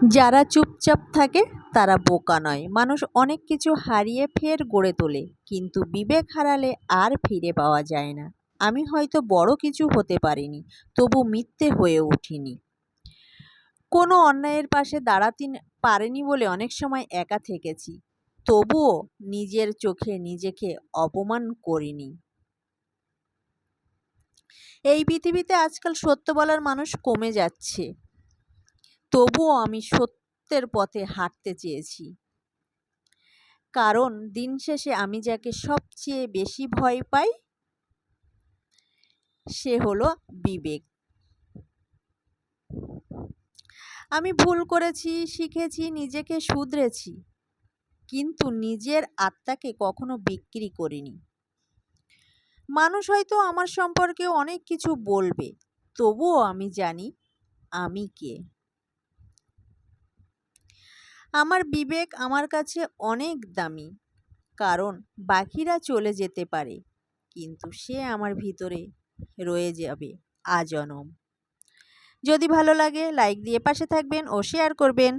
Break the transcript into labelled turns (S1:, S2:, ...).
S1: যারা চুপচাপ থাকে তারা বোকা নয়। মানুষ অনেক কিছু হারিয়ে ফের গড়ে তোলে, কিন্তু বিবেক হারালে আর ফিরে পাওয়া যায় না। আমি হয়তো বড় কিছু হতে পারিনি, তবু মিথ্যে হয়ে উঠিনি। কোনো অন্যায়ের পাশে দাঁড়াতে পারিনি বলে অনেক সময় একা থেকেছি, তবুও নিজের চোখে নিজেকে অপমান করিনি। এই পৃথিবীতে আজকাল সত্য বলার মানুষ কমে যাচ্ছে, তবুও আমি সত্যের পথে হাঁটতে চেয়েছি। কারণ দিন শেষে আমি যাকে সবচেয়ে বেশি ভয় পাই, সে হলো বিবেক। আমি ভুল করেছি, শিখেছি, নিজেকে শুধরেছি, কিন্তু নিজের আত্মাকে কখনো বিক্রি করিনি। মানুষ হয়তো আমার সম্পর্কে অনেক কিছু বলবে, তবুও আমি জানি আমি কে। আমার বিবেক আমার কাছে অনেক দামি, কারণ বাকিরা চলে যেতে পারে, কিন্তু সে আমার ভিতরে রয়ে যাবে আজনম। যদি ভালো লাগে লাইক দিয়ে পাশে থাকবেন ও শেয়ার করবেন।